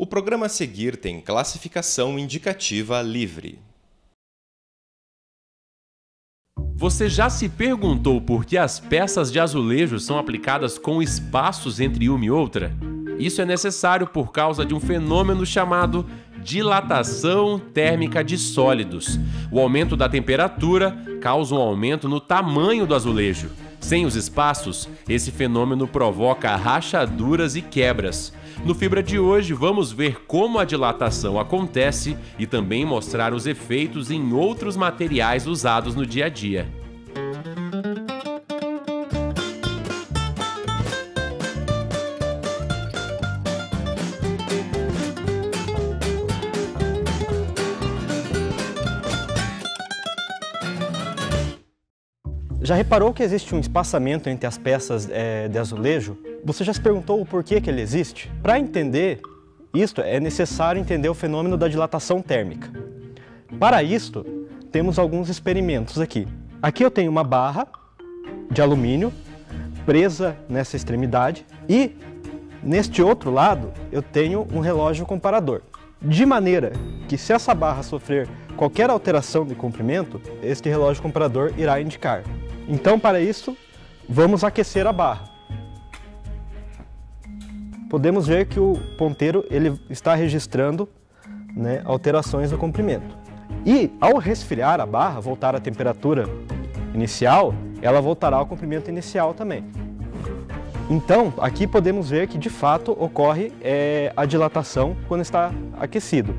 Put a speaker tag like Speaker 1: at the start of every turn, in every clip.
Speaker 1: O programa a seguir tem classificação indicativa livre.
Speaker 2: Você já se perguntou por que as peças de azulejo são aplicadas com espaços entre uma e outra? Isso é necessário por causa de um fenômeno chamado dilatação térmica de sólidos. O aumento da temperatura causa um aumento no tamanho do azulejo. Sem os espaços, esse fenômeno provoca rachaduras e quebras. No Fibra de hoje, vamos ver como a dilatação acontece e também mostrar os efeitos em outros materiais usados no dia a dia.
Speaker 3: Já reparou que existe um espaçamento entre as peças de azulejo? Você já se perguntou o porquê que ele existe? Para entender isto, é necessário entender o fenômeno da dilatação térmica. Para isto, temos alguns experimentos aqui. Aqui eu tenho uma barra de alumínio presa nessa extremidade e, neste outro lado, eu tenho um relógio comparador. De maneira que, se essa barra sofrer qualquer alteração de comprimento, este relógio comparador irá indicar. Então, para isso, vamos aquecer a barra. Podemos ver que o ponteiro ele está registrando, alterações no comprimento. E, ao resfriar a barra, voltar à temperatura inicial, ela voltará ao comprimento inicial também. Então, aqui podemos ver que, de fato, ocorre a dilatação quando está aquecido.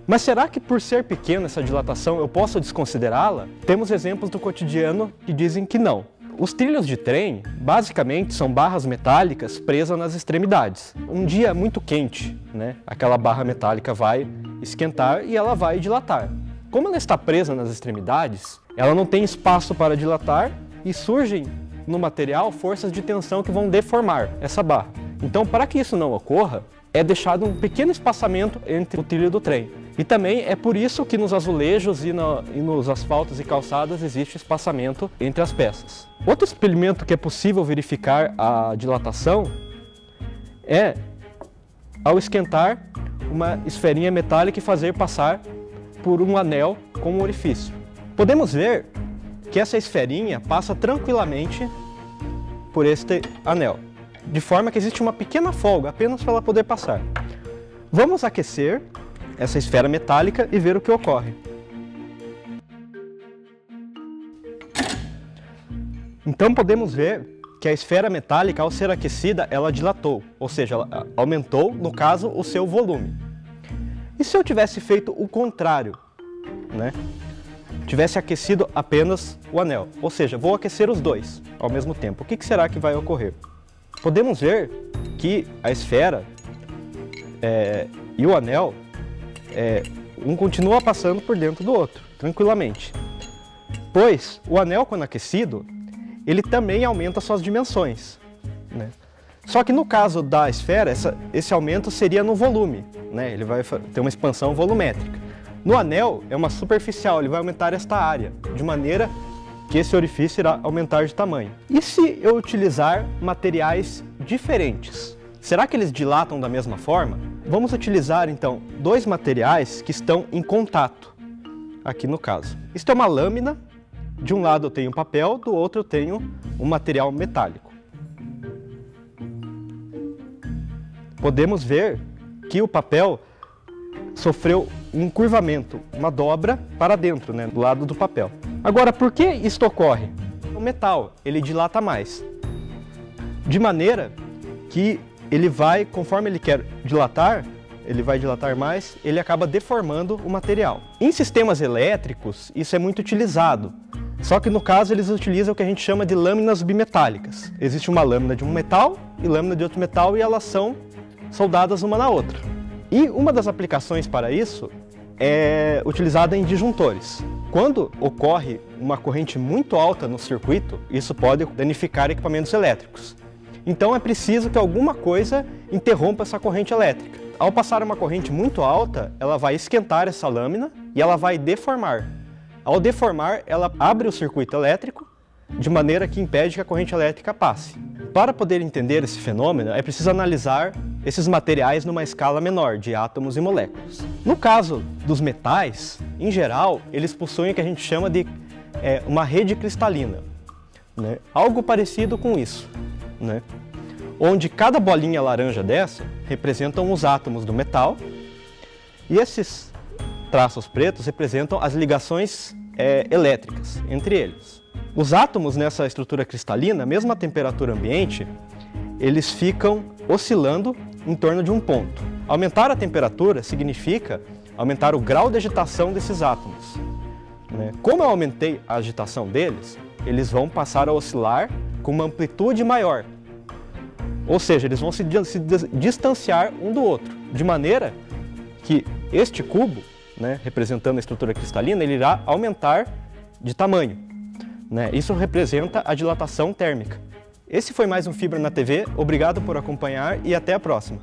Speaker 3: Mas será que por ser pequena essa dilatação eu posso desconsiderá-la? Temos exemplos do cotidiano que dizem que não. Os trilhos de trem, basicamente, são barras metálicas presas nas extremidades. Um dia muito quente, aquela barra metálica vai esquentar e ela vai dilatar. Como ela está presa nas extremidades, ela não tem espaço para dilatar e surgem no material forças de tensão que vão deformar essa barra. Então, para que isso não ocorra, é deixado um pequeno espaçamento entre o trilho do trem. E também é por isso que nos azulejos e nos asfaltos e calçadas existe espaçamento entre as peças. Outro experimento que é possível verificar a dilatação é ao esquentar uma esferinha metálica e fazer passar por um anel com um orifício. Podemos ver que essa esferinha passa tranquilamente por este anel, de forma que existe uma pequena folga apenas para ela poder passar. Vamos aquecer essa esfera metálica e ver o que ocorre. Então podemos ver que a esfera metálica, ao ser aquecida, ela dilatou, ou seja, ela aumentou, no caso, o seu volume. E se eu tivesse feito o contrário, tivesse aquecido apenas o anel, ou seja, vou aquecer os dois ao mesmo tempo, o que será que vai ocorrer? Podemos ver que a esfera e o anel um continua passando por dentro do outro, tranquilamente. Pois o anel, quando aquecido, ele também aumenta suas dimensões. Só que no caso da esfera, esse aumento seria no volume, ele vai ter uma expansão volumétrica. No anel, é uma superficial, ele vai aumentar esta área, de maneira que esse orifício irá aumentar de tamanho. E se eu utilizar materiais diferentes? Será que eles dilatam da mesma forma? Vamos utilizar, então, dois materiais que estão em contato, aqui no caso. Isto é uma lâmina, de um lado eu tenho papel, do outro eu tenho um material metálico. Podemos ver que o papel sofreu um curvamento, uma dobra para dentro, do lado do papel. Agora, por que isto ocorre? O metal, ele dilata mais, de maneira que ele vai, conforme ele quer dilatar, ele vai dilatar mais, ele acaba deformando o material. Em sistemas elétricos, isso é muito utilizado. Só que no caso eles utilizam o que a gente chama de lâminas bimetálicas. Existe uma lâmina de um metal e lâmina de outro metal e elas são soldadas uma na outra. E uma das aplicações para isso é utilizada em disjuntores. Quando ocorre uma corrente muito alta no circuito, isso pode danificar equipamentos elétricos. Então é preciso que alguma coisa interrompa essa corrente elétrica. Ao passar uma corrente muito alta, ela vai esquentar essa lâmina e ela vai deformar. Ao deformar, ela abre o circuito elétrico de maneira que impede que a corrente elétrica passe. Para poder entender esse fenômeno, é preciso analisar esses materiais numa escala menor, de átomos e moléculas. No caso dos metais, em geral, eles possuem o que a gente chama de uma rede cristalina, né? Algo parecido com isso, né? Onde cada bolinha laranja dessa representam os átomos do metal e esses traços pretos representam as ligações elétricas entre eles. Os átomos nessa estrutura cristalina, mesmo a temperatura ambiente, eles ficam oscilando em torno de um ponto. Aumentar a temperatura significa aumentar o grau de agitação desses átomos, né? Como eu aumentei a agitação deles, eles vão passar a oscilar com uma amplitude maior. Ou seja, eles vão se distanciar um do outro, de maneira que este cubo, né, representando a estrutura cristalina, ele irá aumentar de tamanho, né? Isso representa a dilatação térmica. Esse foi mais um Fibra na TV, obrigado por acompanhar e até a próxima.